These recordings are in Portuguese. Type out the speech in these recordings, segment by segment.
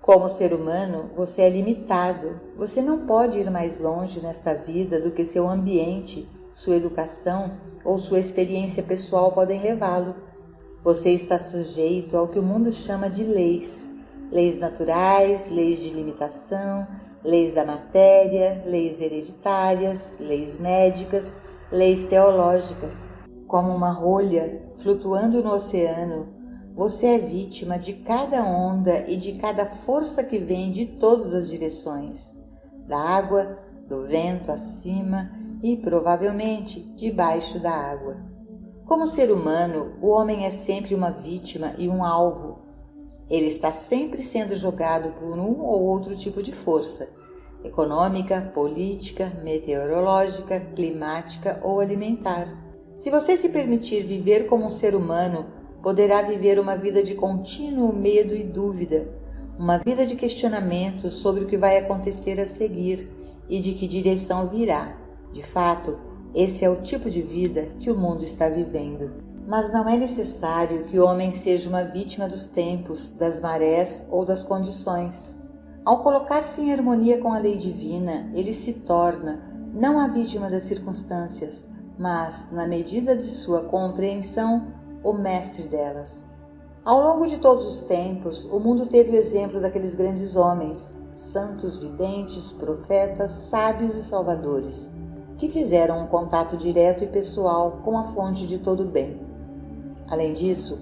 Como ser humano, você é limitado. Você não pode ir mais longe nesta vida do que seu ambiente, sua educação ou sua experiência pessoal podem levá-lo. Você está sujeito ao que o mundo chama de leis. Leis naturais, leis de limitação, leis da matéria, leis hereditárias, leis médicas, leis teológicas. Como uma rolha flutuando no oceano, você é vítima de cada onda e de cada força que vem de todas as direções, da água, do vento acima e, provavelmente, debaixo da água. Como ser humano, o homem é sempre uma vítima e um alvo. Ele está sempre sendo jogado por um ou outro tipo de força, econômica, política, meteorológica, climática ou alimentar. Se você se permitir viver como um ser humano, poderá viver uma vida de contínuo medo e dúvida, uma vida de questionamento sobre o que vai acontecer a seguir e de que direção virá. De fato, esse é o tipo de vida que o mundo está vivendo. Mas não é necessário que o homem seja uma vítima dos tempos, das marés ou das condições. Ao colocar-se em harmonia com a lei divina, ele se torna não a vítima das circunstâncias, mas, na medida de sua compreensão, o mestre delas. Ao longo de todos os tempos, o mundo teve o exemplo daqueles grandes homens, santos, videntes, profetas, sábios e salvadores, que fizeram um contato direto e pessoal com a fonte de todo o bem. Além disso,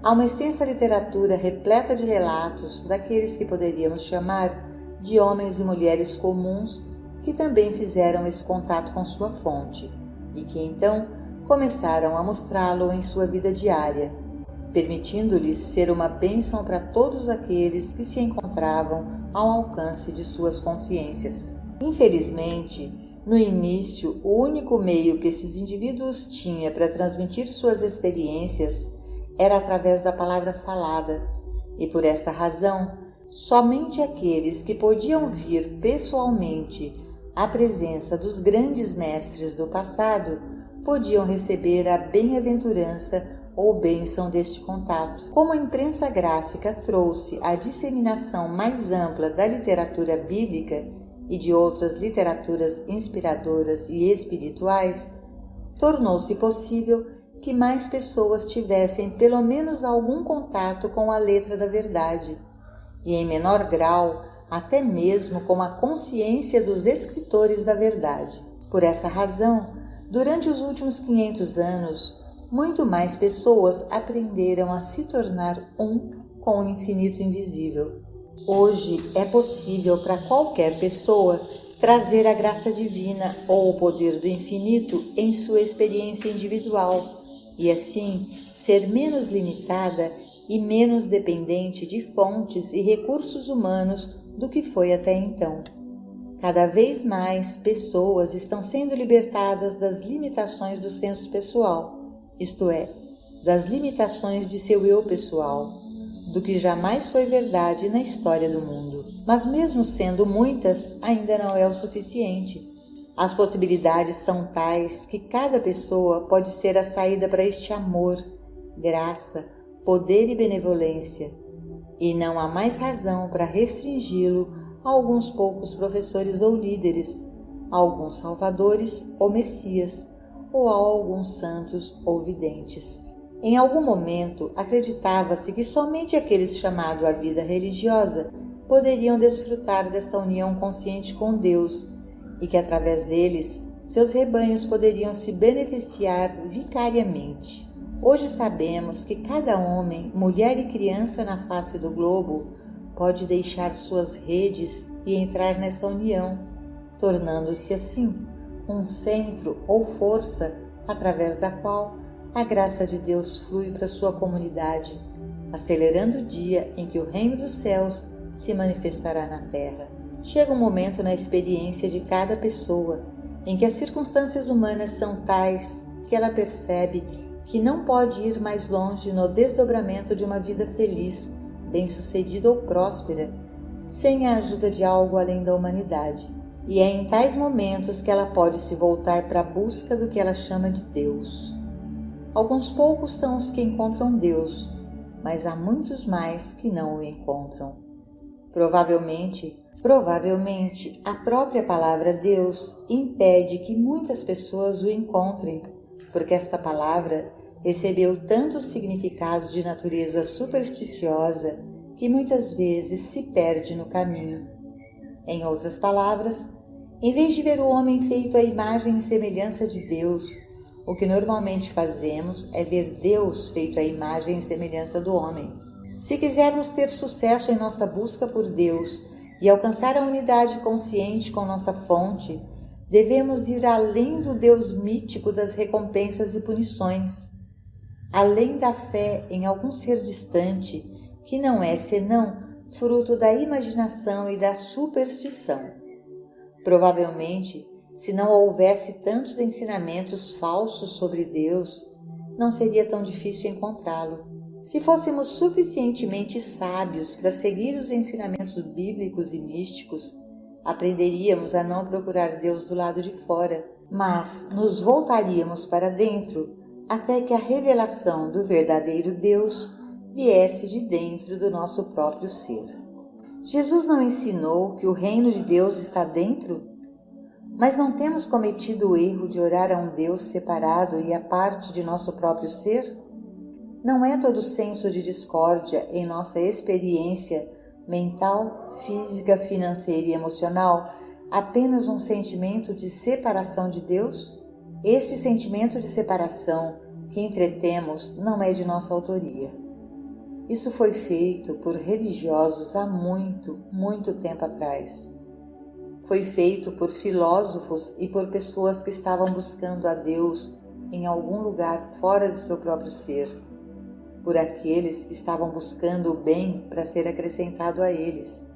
há uma extensa literatura repleta de relatos daqueles que poderíamos chamar de homens e mulheres comuns que também fizeram esse contato com sua fonte e que então começaram a mostrá-lo em sua vida diária, permitindo-lhes ser uma bênção para todos aqueles que se encontravam ao alcance de suas consciências. Infelizmente, no início, o único meio que esses indivíduos tinham para transmitir suas experiências era através da palavra falada, e por esta razão, somente aqueles que podiam vir pessoalmente à presença dos grandes mestres do passado podiam receber a bem-aventurança ou bênção deste contato. Como a imprensa gráfica trouxe a disseminação mais ampla da literatura bíblica e de outras literaturas inspiradoras e espirituais, tornou-se possível que mais pessoas tivessem pelo menos algum contato com a letra da verdade, e em menor grau, até mesmo com a consciência dos escritores da verdade. Por essa razão, durante os últimos 500 anos, muito mais pessoas aprenderam a se tornar um com o infinito invisível. Hoje é possível para qualquer pessoa trazer a graça divina ou o poder do infinito em sua experiência individual e assim ser menos limitada e menos dependente de fontes e recursos humanos do que foi até então. Cada vez mais pessoas estão sendo libertadas das limitações do senso pessoal, isto é, das limitações de seu eu pessoal, do que jamais foi verdade na história do mundo. Mas mesmo sendo muitas, ainda não é o suficiente. As possibilidades são tais que cada pessoa pode ser a saída para este amor, graça, poder e benevolência, e não há mais razão para restringi-lo a alguns poucos professores ou líderes, a alguns salvadores ou messias, ou a alguns santos ou videntes. Em algum momento, acreditava-se que somente aqueles chamados à vida religiosa poderiam desfrutar desta união consciente com Deus e que, através deles, seus rebanhos poderiam se beneficiar vicariamente. Hoje sabemos que cada homem, mulher e criança na face do globo pode deixar suas redes e entrar nessa união, tornando-se assim um centro ou força através da qual a graça de Deus flui para sua comunidade, acelerando o dia em que o reino dos céus se manifestará na terra. Chega um momento na experiência de cada pessoa em que as circunstâncias humanas são tais que ela percebe que não pode ir mais longe no desdobramento de uma vida feliz, bem-sucedida ou próspera, sem a ajuda de algo além da humanidade. E é em tais momentos que ela pode se voltar para a busca do que ela chama de Deus. Alguns poucos são os que encontram Deus, mas há muitos mais que não o encontram. Provavelmente, a própria palavra Deus impede que muitas pessoas o encontrem, porque esta palavra recebeu tantos significados de natureza supersticiosa que muitas vezes se perde no caminho. Em outras palavras, em vez de ver o homem feito à imagem e semelhança de Deus, o que normalmente fazemos é ver Deus feito à imagem e semelhança do homem. Se quisermos ter sucesso em nossa busca por Deus e alcançar a unidade consciente com nossa fonte, devemos ir além do Deus mítico das recompensas e punições, além da fé em algum ser distante que não é senão fruto da imaginação e da superstição. Provavelmente, se não houvesse tantos ensinamentos falsos sobre Deus, não seria tão difícil encontrá-lo. Se fôssemos suficientemente sábios para seguir os ensinamentos bíblicos e místicos, aprenderíamos a não procurar Deus do lado de fora, mas nos voltaríamos para dentro até que a revelação do verdadeiro Deus viesse de dentro do nosso próprio ser. Jesus não ensinou que o reino de Deus está dentro? Mas não temos cometido o erro de orar a um Deus separado e à parte de nosso próprio ser? Não é todo senso de discórdia em nossa experiência mental, física, financeira e emocional apenas um sentimento de separação de Deus? Este sentimento de separação que entretemos não é de nossa autoria. Isso foi feito por religiosos há muito tempo atrás. Foi feito por filósofos e por pessoas que estavam buscando a Deus em algum lugar fora de seu próprio ser, por aqueles que estavam buscando o bem para ser acrescentado a eles.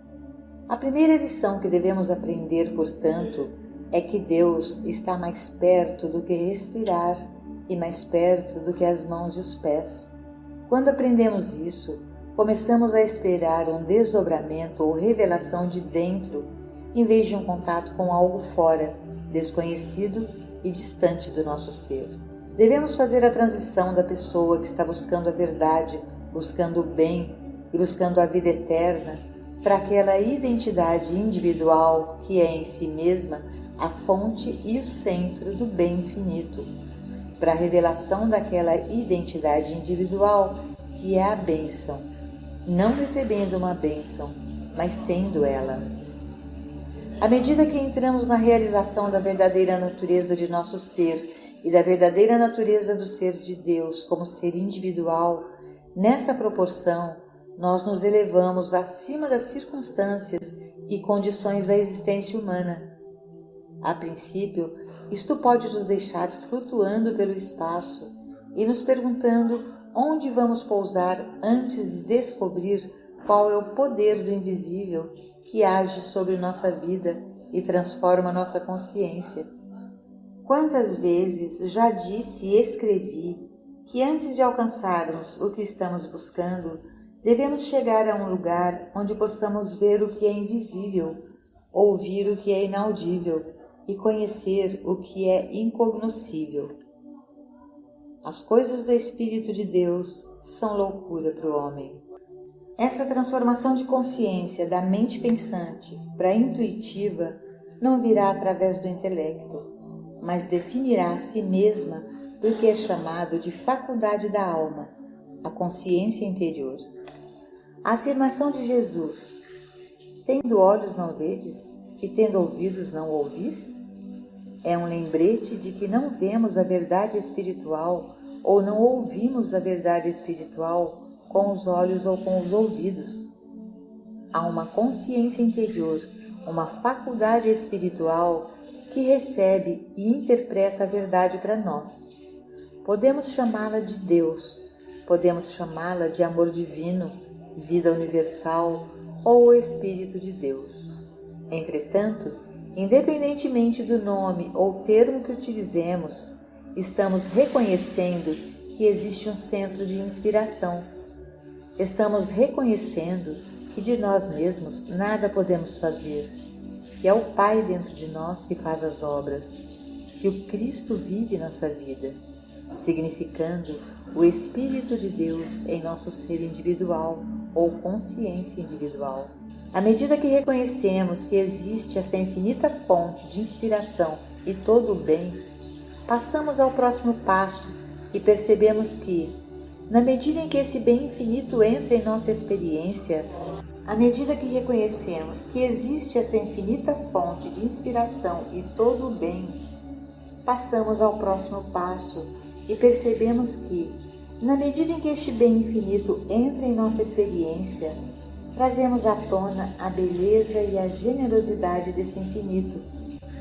A primeira lição que devemos aprender, portanto, é que Deus está mais perto do que respirar e mais perto do que as mãos e os pés. Quando aprendemos isso, começamos a esperar um desdobramento ou revelação de dentro, em vez de um contato com algo fora, desconhecido e distante do nosso ser. Devemos fazer a transição da pessoa que está buscando a verdade, buscando o bem e buscando a vida eterna, para aquela identidade individual que é em si mesma a fonte e o centro do bem infinito, para a revelação daquela identidade individual que é a bênção, não recebendo uma bênção, mas sendo ela. À medida que entramos na realização da verdadeira natureza de nosso ser e da verdadeira natureza do ser de Deus como ser individual, nessa proporção, nós nos elevamos acima das circunstâncias e condições da existência humana. A princípio, isto pode nos deixar flutuando pelo espaço e nos perguntando onde vamos pousar antes de descobrir qual é o poder do invisível que age sobre nossa vida e transforma nossa consciência. Quantas vezes já disse e escrevi que antes de alcançarmos o que estamos buscando, devemos chegar a um lugar onde possamos ver o que é invisível, ouvir o que é inaudível e conhecer o que é incognoscível. As coisas do Espírito de Deus são loucura para o homem. Essa transformação de consciência da mente pensante para a intuitiva não virá através do intelecto, mas definirá a si mesma porque é chamado de faculdade da alma, a consciência interior. A afirmação de Jesus, tendo olhos não vedes e tendo ouvidos não ouvis, é um lembrete de que não vemos a verdade espiritual ou não ouvimos a verdade espiritual com os olhos ou com os ouvidos. Há uma consciência interior, uma faculdade espiritual que recebe e interpreta a verdade para nós. Podemos chamá-la de Deus, podemos chamá-la de amor divino, vida universal ou o Espírito de Deus. Entretanto, independentemente do nome ou termo que utilizemos, estamos reconhecendo que existe um centro de inspiração. Estamos reconhecendo que de nós mesmos nada podemos fazer, que é o Pai dentro de nós que faz as obras, que o Cristo vive nossa vida, significando o Espírito de Deus em nosso ser individual ou consciência individual. À medida que reconhecemos que existe essa infinita fonte de inspiração e todo o bem, passamos ao próximo passo e percebemos que, na medida em que esse bem infinito entra em nossa experiência, à medida que reconhecemos que existe essa infinita fonte de inspiração e todo o bem, passamos ao próximo passo e percebemos que, na medida em que este bem infinito entra em nossa experiência, trazemos à tona a beleza e a generosidade desse infinito.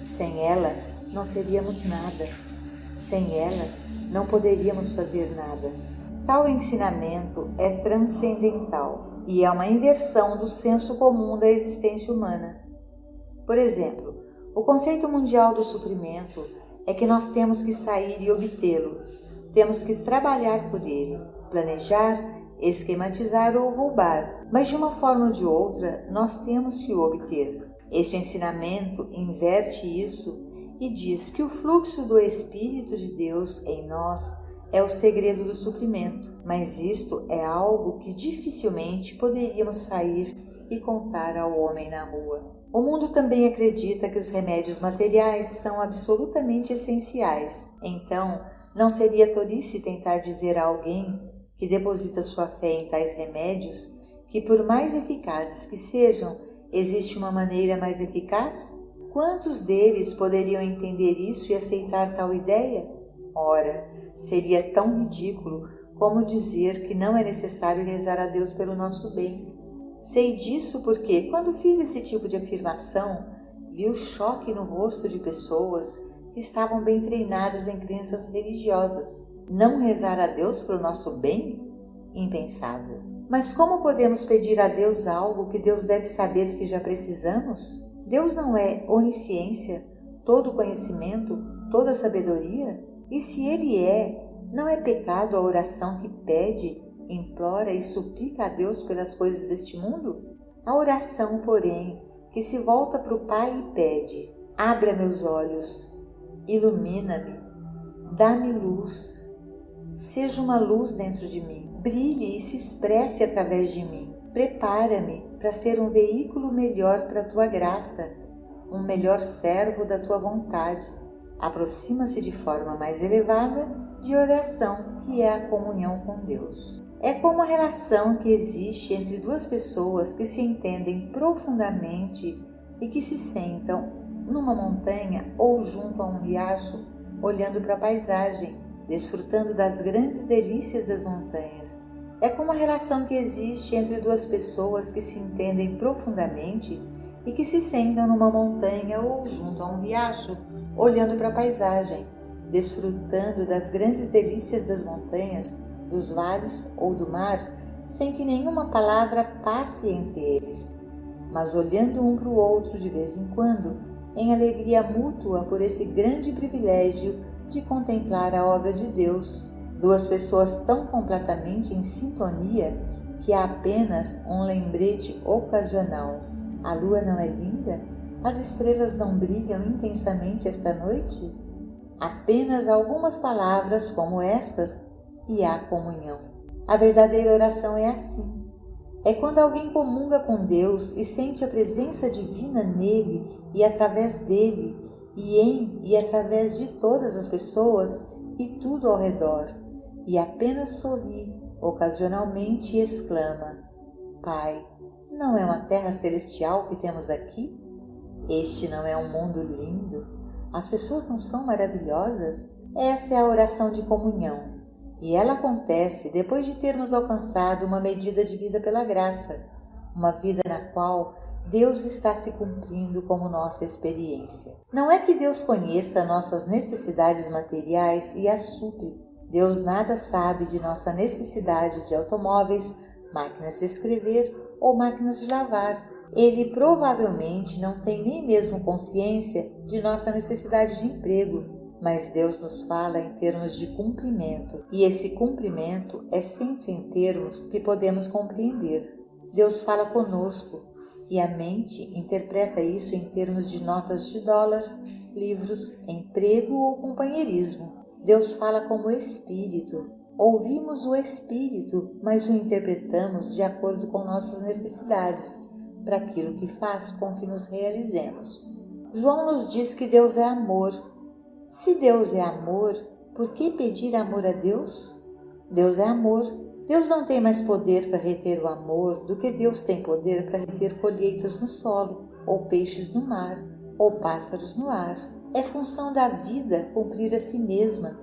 Sem ela, não seríamos nada. Sem ela, não poderíamos fazer nada. Tal ensinamento é transcendental e é uma inversão do senso comum da existência humana. Por exemplo, o conceito mundial do suprimento é que nós temos que sair e obtê-lo. Temos que trabalhar por ele, planejar, esquematizar ou roubar, mas de uma forma ou de outra nós temos que o obter. Este ensinamento inverte isso e diz que o fluxo do Espírito de Deus em nós é o segredo do suprimento, mas isto é algo que dificilmente poderíamos sair e contar ao homem na rua. O mundo também acredita que os remédios materiais são absolutamente essenciais, então não seria tolice tentar dizer a alguém que deposita sua fé em tais remédios que, por mais eficazes que sejam, existe uma maneira mais eficaz? Quantos deles poderiam entender isso e aceitar tal ideia? Ora, seria tão ridículo como dizer que não é necessário rezar a Deus pelo nosso bem. Sei disso porque, quando fiz esse tipo de afirmação, vi o choque no rosto de pessoas que estavam bem treinadas em crenças religiosas. Não rezar a Deus pelo nosso bem? Impensável. Mas como podemos pedir a Deus algo que Deus deve saber que já precisamos? Deus não é onisciência, todo conhecimento, toda sabedoria? E se Ele é, não é pecado a oração que pede, implora e suplica a Deus pelas coisas deste mundo? A oração, porém, que se volta para o Pai e pede: abra meus olhos, ilumina-me, dá-me luz, seja uma luz dentro de mim, brilhe e se expresse através de mim. Prepara-me para ser um veículo melhor para a tua graça, um melhor servo da tua vontade. Aproxima-se de forma mais elevada de oração, que é a comunhão com Deus. É como a relação que existe entre duas pessoas que se entendem profundamente e que se sentam numa montanha ou junto a um riacho, olhando para a paisagem, desfrutando das grandes delícias das montanhas. É como a relação que existe entre duas pessoas que se entendem profundamente e que se sentam numa montanha ou junto a um riacho, olhando para a paisagem, desfrutando das grandes delícias das montanhas, dos vales ou do mar, sem que nenhuma palavra passe entre eles, mas olhando um para o outro de vez em quando, em alegria mútua por esse grande privilégio de contemplar a obra de Deus. Duas pessoas tão completamente em sintonia que há apenas um lembrete ocasional. A lua não é linda? As estrelas não brilham intensamente esta noite? Apenas algumas palavras como estas e há comunhão. A verdadeira oração é assim. É quando alguém comunga com Deus e sente a presença divina nele e através dele, e em e através de todas as pessoas e tudo ao redor, e apenas sorri ocasionalmente e exclama: Pai, não é uma terra celestial que temos aqui? Este não é um mundo lindo? As pessoas não são maravilhosas? Essa é a oração de comunhão. E ela acontece depois de termos alcançado uma medida de vida pela graça, uma vida na qual Deus está se cumprindo como nossa experiência. Não é que Deus conheça nossas necessidades materiais e as supre. Deus nada sabe de nossa necessidade de automóveis, máquinas de escrever ou máquinas de lavar. Ele provavelmente não tem nem mesmo consciência de nossa necessidade de emprego. Mas Deus nos fala em termos de cumprimento, e esse cumprimento é sempre em termos que podemos compreender. Deus fala conosco, e a mente interpreta isso em termos de notas de dólar, livros, emprego ou companheirismo. Deus fala como Espírito. Ouvimos o Espírito, mas o interpretamos de acordo com nossas necessidades, para aquilo que faz com que nos realizemos. João nos diz que Deus é amor. Se Deus é amor, por que pedir amor a Deus? Deus é amor. Deus não tem mais poder para reter o amor do que Deus tem poder para reter colheitas no solo, ou peixes no mar, ou pássaros no ar. É função da vida cumprir a si mesma,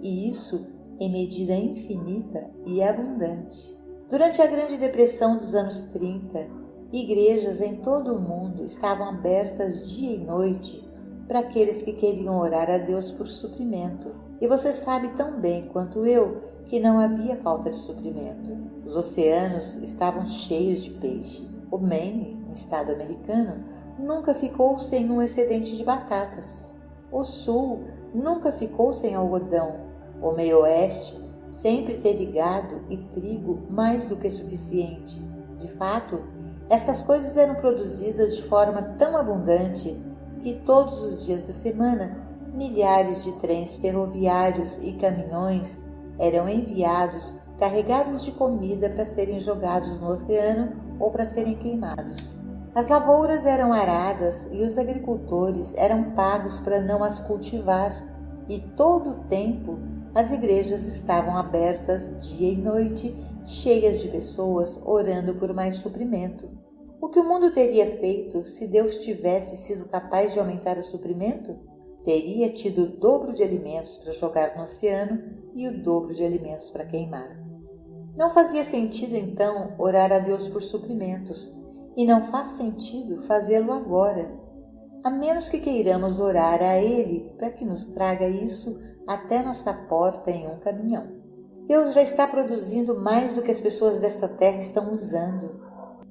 e isso em medida infinita e abundante. Durante a Grande Depressão dos anos 30, igrejas em todo o mundo estavam abertas dia e noite para aqueles que queriam orar a Deus por suprimento. E você sabe tão bem quanto eu que não havia falta de suprimento. Os oceanos estavam cheios de peixe. O Maine, um estado americano, nunca ficou sem um excedente de batatas. O Sul nunca ficou sem algodão. O Meio Oeste sempre teve gado e trigo mais do que suficiente. De fato, estas coisas eram produzidas de forma tão abundante que todos os dias da semana milhares de trens ferroviários e caminhões eram enviados carregados de comida para serem jogados no oceano ou para serem queimados. As lavouras eram aradas e os agricultores eram pagos para não as cultivar, e todo o tempo as igrejas estavam abertas dia e noite, cheias de pessoas orando por mais suprimento. O que o mundo teria feito se Deus tivesse sido capaz de aumentar o suprimento? Teria tido o dobro de alimentos para jogar no oceano e o dobro de alimentos para queimar. Não fazia sentido, então, orar a Deus por suprimentos, e não faz sentido fazê-lo agora, a menos que queiramos orar a Ele para que nos traga isso até nossa porta em um caminhão. Deus já está produzindo mais do que as pessoas desta terra estão usando.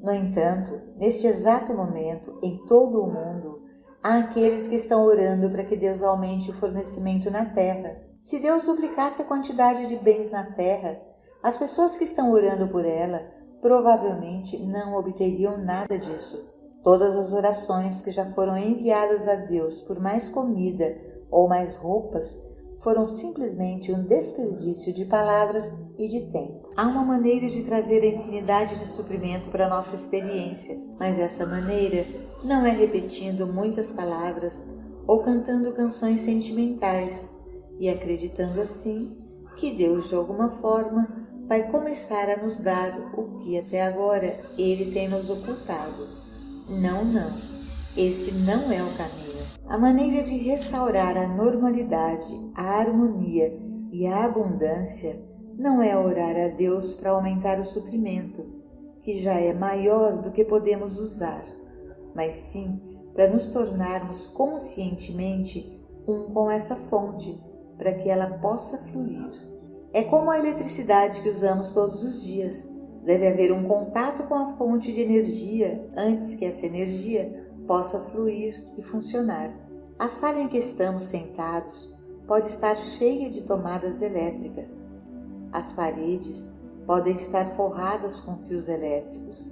No entanto, neste exato momento, em todo o mundo, há aqueles que estão orando para que Deus aumente o fornecimento na terra. Se Deus duplicasse a quantidade de bens na terra, as pessoas que estão orando por ela provavelmente não obteriam nada disso. Todas as orações que já foram enviadas a Deus por mais comida ou mais roupas foram simplesmente um desperdício de palavras e de tempo. Há uma maneira de trazer a infinidade de suprimento para a nossa experiência, mas essa maneira não é repetindo muitas palavras ou cantando canções sentimentais e acreditando assim que Deus, de alguma forma, vai começar a nos dar o que até agora Ele tem nos ocultado. Não, esse não é o caminho. A maneira de restaurar a normalidade, a harmonia e a abundância não é orar a Deus para aumentar o suprimento, que já é maior do que podemos usar, mas sim para nos tornarmos conscientemente um com essa fonte, para que ela possa fluir. É como a eletricidade que usamos todos os dias. Deve haver um contato com a fonte de energia antes que essa energia possa fluir e funcionar. A sala em que estamos sentados pode estar cheia de tomadas elétricas. As paredes podem estar forradas com fios elétricos,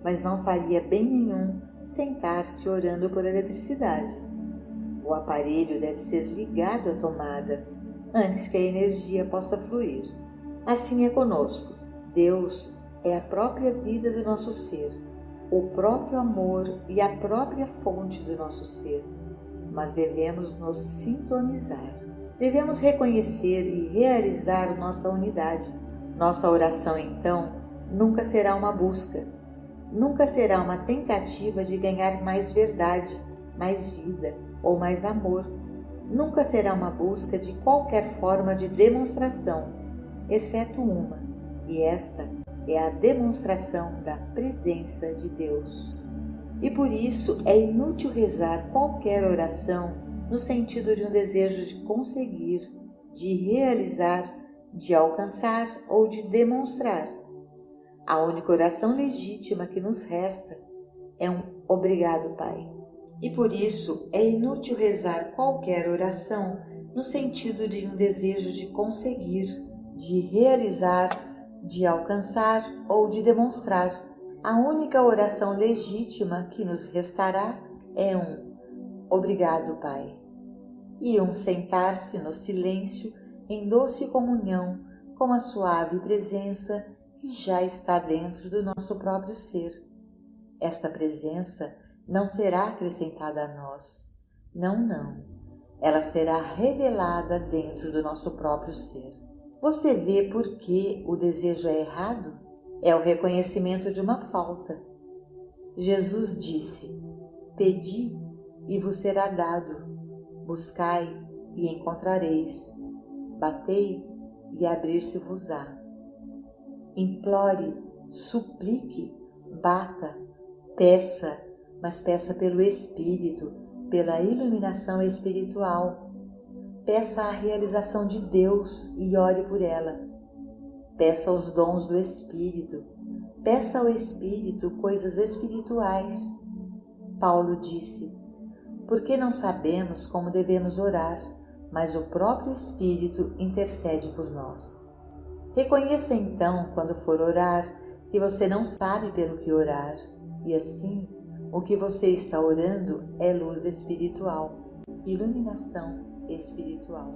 mas não faria bem nenhum sentar-se orando por eletricidade. O aparelho deve ser ligado à tomada antes que a energia possa fluir. Assim é conosco. Deus é a própria vida do nosso ser, o próprio amor e a própria fonte do nosso ser, mas devemos nos sintonizar. Devemos reconhecer e realizar nossa unidade. Nossa oração, então, nunca será uma busca, nunca será uma tentativa de ganhar mais verdade, mais vida ou mais amor. Nunca será uma busca de qualquer forma de demonstração, exceto uma, e esta é a demonstração da presença de Deus. E por isso é inútil rezar qualquer oração no sentido de um desejo de conseguir, de realizar, de alcançar ou de demonstrar. A única oração legítima que nos resta é um obrigado, Pai. E por isso é inútil rezar qualquer oração no sentido de um desejo de conseguir, de realizar, de alcançar ou de demonstrar. A única oração legítima que nos restará é um obrigado, Pai, e um sentar-se no silêncio em doce comunhão com a suave presença que já está dentro do nosso próprio ser. Esta presença não será acrescentada a nós. Não, não. Ela será revelada dentro do nosso próprio ser. Você vê por que o desejo é errado? É o reconhecimento de uma falta. Jesus disse: pedi e vos será dado, buscai e encontrareis, batei e abrir-se-vos-á. Implore, suplique, bata, peça, mas peça pelo Espírito, pela iluminação espiritual. Peça a realização de Deus e ore por ela. Peça os dons do Espírito. Peça ao Espírito coisas espirituais. Paulo disse: porque não sabemos como devemos orar, mas o próprio Espírito intercede por nós. Reconheça então, quando for orar, que você não sabe pelo que orar, e assim, o que você está orando é luz espiritual, iluminação espiritual.